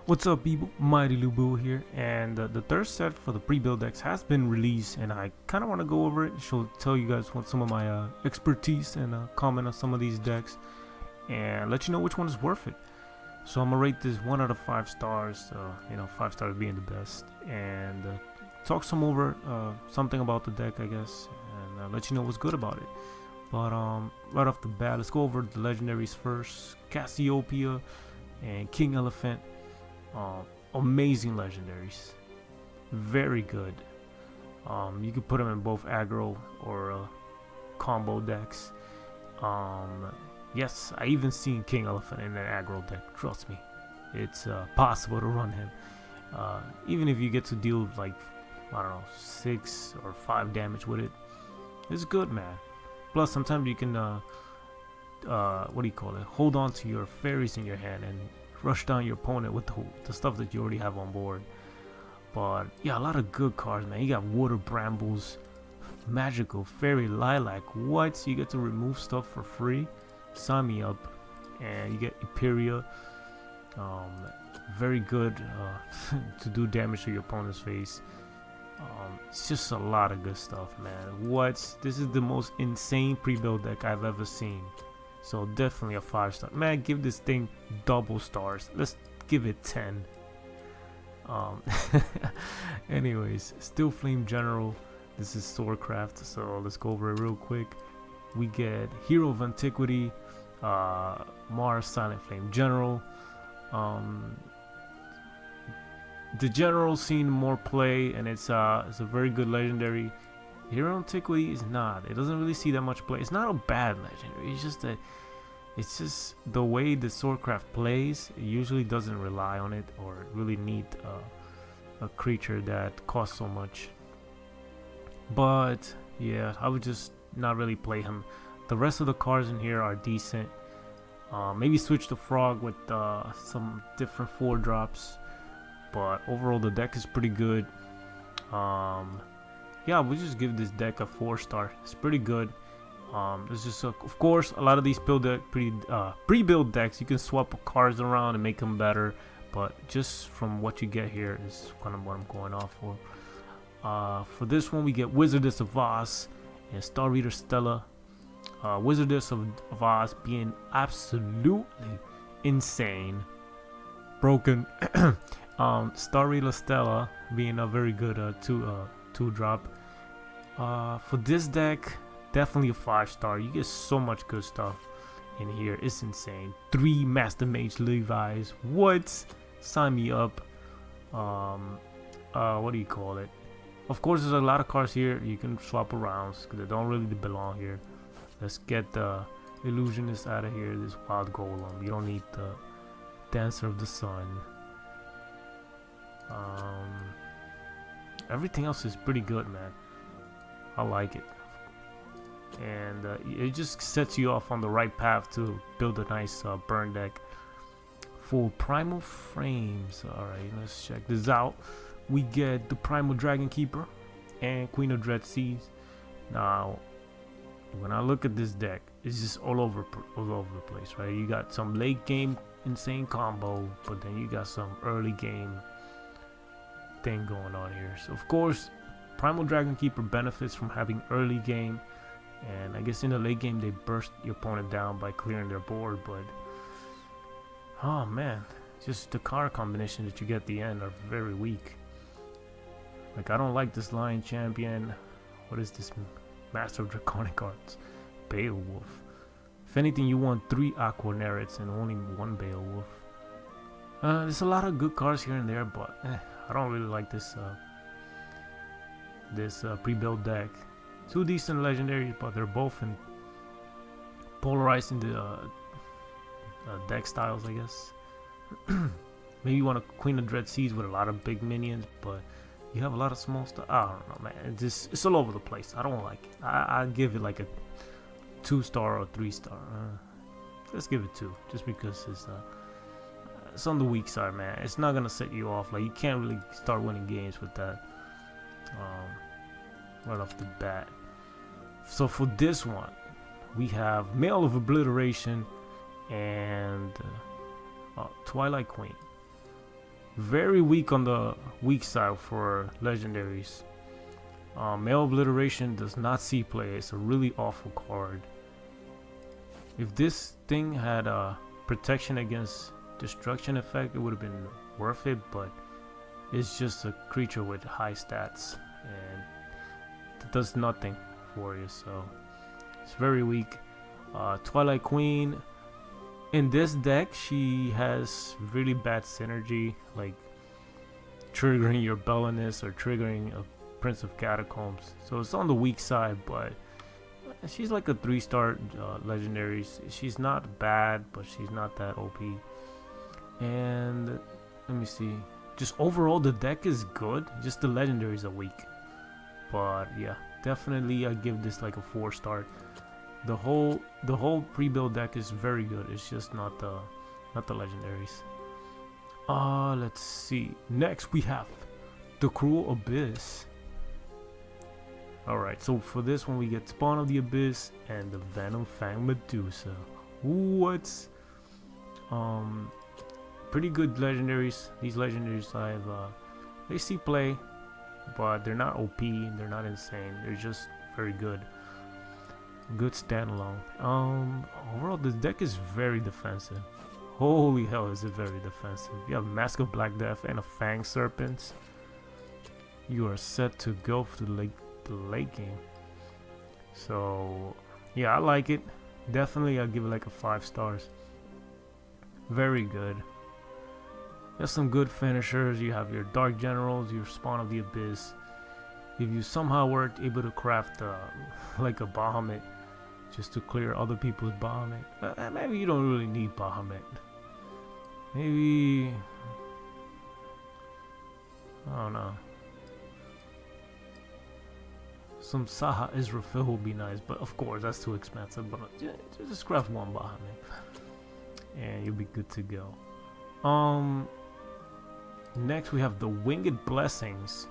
What's up, people? Mighty Lubu here, and the third set for the pre-build decks has been released, and I kind of want to go over it. Tell you guys what some of my expertise and comment on some of these decks, and let you know which one is worth it. So I'm gonna rate this 1 out of 5 stars. 5 stars being the best, and talk something about the deck, I guess, and let you know what's good about it. But right off the bat, let's go over the legendaries first. Cassiopeia and King Elephant. Amazing legendaries, very good. You could put them in both aggro or combo decks. Yes, I even seen King Elephant in an aggro deck. Trust me, it's possible to run him. Even if you get to deal like, I don't know, 6 or 5 damage with it, it's good, man. Plus sometimes you can hold on to your fairies in your hand and rush down your opponent with the stuff that you already have on board. But yeah, a lot of good cards, man. You got Water Brambles, Magical Fairy Lilac. What? You get to remove stuff for free? Sign me up. And you get Imperia. Very good to do damage to your opponent's face. It's just a lot of good stuff, man. What? This is the most insane pre-build deck I've ever seen. So definitely a 5-star. Man, give this thing double stars. Let's give it 10. Anyways, Steel Flame General. This is Swordcraft, so let's go over it real quick. We get Hero of Antiquity, Mars Silent Flame General. The General's seen more play, and it's a very good legendary. Hero of Antiquity is not. It doesn't really see that much play. It's not a bad legendary. It's just the way the Swordcraft plays. It usually doesn't rely on it or really need a creature that costs so much. But yeah, I would just not really play him. The rest of the cards in here are decent. Maybe switch the Frog with some different 4-drops. But overall, the deck is pretty good. Yeah, we'll just give this deck a 4-star. It's pretty good. It's just of course, a lot of these pre-build decks, you can swap cards around and make them better, but just from what you get here is kind of what I'm going off for. For this one, we get Wizardess of Oz and Star Reader Stella. Wizardess of Oz being absolutely insane, broken. Star Reader Stella being a very good 2-drop. For this deck, definitely a 5-star. You get so much good stuff in here. It's insane. 3 Master Mage Levi's. What? Sign me up. What do you call it? Of course, there's a lot of cards here you can swap around because they don't really belong here. Let's get the Illusionist out of here. This Wild Golem. You don't need the Dancer of the Sun. Everything else is pretty good, man. I like it. And it just sets you off on the right path to build a nice burn deck. For Primal Frames, alright, let's check this out. We get the Primal Dragon Keeper and Queen of Dread Seas. Now, when I look at this deck, it's just all over the place, right? You got some late game insane combo, but then you got some early game thing going on here. So of course, Primal Dragon Keeper benefits from having early game, and I guess in the late game they burst your opponent down by clearing their board. But oh man, just the card combination that you get at the end are very weak. Like, I don't like this Lion Champion. What is this? Master of Draconic Arts, Beowulf. If anything, you want 3 Aqua Nerets and only 1 Beowulf. There's a lot of good cards here and there, but I don't really like this pre-built deck. 2 decent legendaries, but they're both polarized in the deck styles, I guess. Maybe you want a Queen of Dread Seas with a lot of big minions, but you have a lot of small stuff. I don't know, man. It's all over the place. I don't like it. I give it like a 2-star or 3-star. Let's give it 2, just because it's on the weak side, man. It's not gonna set you off. Like, you can't really start winning games with that right off the bat. So for this one, we have Mail of Obliteration and Twilight Queen. Very weak on the weak side for legendaries. Male Obliteration does not see play. It's a really awful card. If this thing had a protection against destruction effect, it would have been worth it, but it's just a creature with high stats and it does nothing for you, so it's very weak. Twilight Queen, in this deck she has really bad synergy, like triggering your Bellinus or triggering a Prince of Catacombs, so it's on the weak side, but she's like a 3-star legendary. She's not bad, but she's not that OP. And let me see, just overall the deck is good, just the legendaries are weak. But yeah, definitely I give this like a 4-star. The whole pre-built deck is very good. It's just not the legendaries. Let's see. Next we have the Cruel Abyss. Alright, so for this one we get Spawn of the Abyss and the Venom Fang Medusa. What's pretty good legendaries. These legendaries they see play, but they're not OP, they're not insane, they're just very good. Good standalone. Overall the deck is very defensive. Holy hell, is it very defensive. You have Mask of Black Death and a Fang Serpents. You are set to go for the late game. So yeah, I like it. Definitely I'll give it like a 5 stars. Very good. There's some good finishers. You have your Dark Generals, your Spawn of the Abyss. If you somehow were able to craft like a Bahamut just to clear other people's Bahamut, maybe you don't really need Bahamut. Maybe, I don't know, some Saha Israfil would be nice, but of course that's too expensive. But just craft one Bahamut and you'll be good to go. Next we have the Winged Blessings.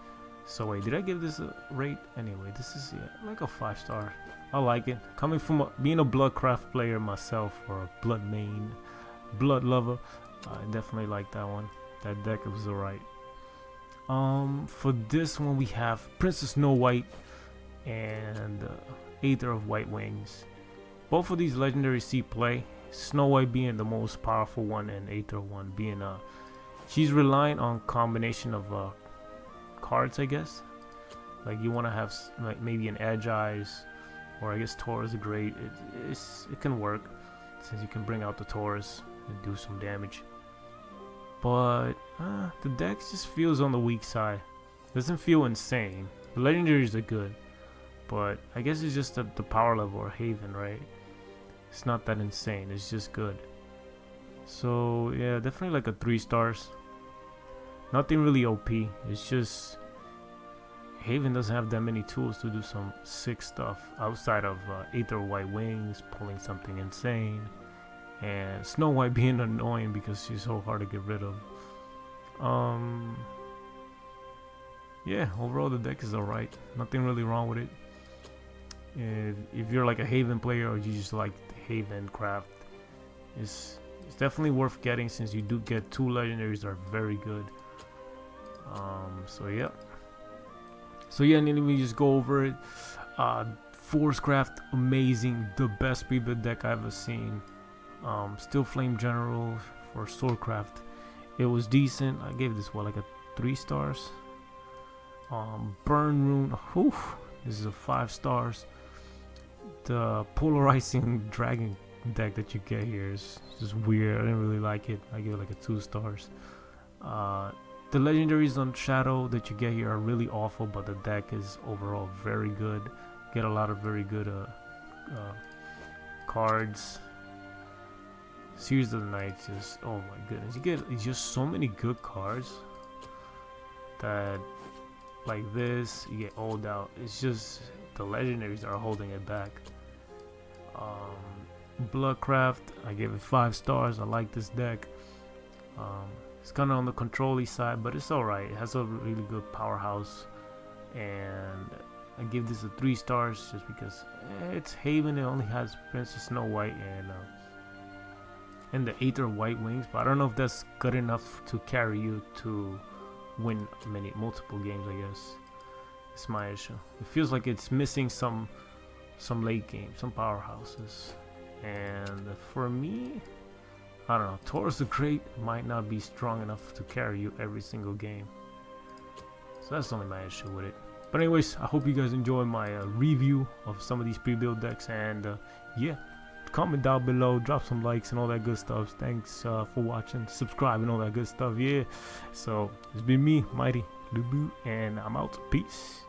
So wait, did I give this a rate? Anyway, this is like a 5-star. I like it. Coming from being a Bloodcraft player myself, or a Blood main, Blood lover, I definitely like that one. That deck was alright. For this one we have Princess Snow White and Aether of White Wings. Both of these legendaries see play. Snow White being the most powerful one, and Aether one being she's relying on combination of cards, I guess. Like you want to have like maybe an Edge Eyes, or I guess Taurus is great. It can work since you can bring out the Taurus and do some damage. But the deck just feels on the weak side. Doesn't feel insane. The legendaries are good, but I guess it's just the power level or Haven, right? It's not that insane. It's just good. So yeah, definitely like a 3 stars. Nothing really OP. It's just Haven doesn't have that many tools to do some sick stuff outside of Aether White Wings, pulling something insane, and Snow White being annoying because she's so hard to get rid of. Yeah, overall the deck is alright. Nothing really wrong with it. If you're like a Haven player, or you just like Havencraft, it's definitely worth getting, since you do get 2 legendaries that are very good. So yeah, and then we just go over it. Forestcraft, amazing, the best pre-built deck I've ever seen. Still Flame General for Swordcraft, it was decent. I gave this like a 3 stars. Burn Rune, whew, this is a 5 stars. The polarizing dragon deck that you get here is just weird. I didn't really like it. I give it like a 2 stars. The legendaries on Shadow that you get here are really awful, but the deck is overall very good. Get a lot of very good cards. Series of the Night, just oh my goodness, you get just so many good cards that, like this, you get old out. It's just the legendaries are holding it back. Bloodcraft, I gave it 5 stars. I like this deck. It's kind of on the control-y side, but it's alright. It has a really good powerhouse, and I give this a 3 stars just because it's Haven. It only has Princess Snow White and the Aether White Wings, but I don't know if that's good enough to carry you to win multiple games. I guess it's my issue. It feels like it's missing some late game, some powerhouses, and for me, I don't know. Taurus the Great might not be strong enough to carry you every single game, so that's only my issue with it. But anyways, I hope you guys enjoy my review of some of these pre-built decks, and yeah, comment down below, drop some likes and all that good stuff. Thanks for watching, subscribe and all that good stuff. Yeah, so it's been me, Mighty Lubu, and I'm out. Peace.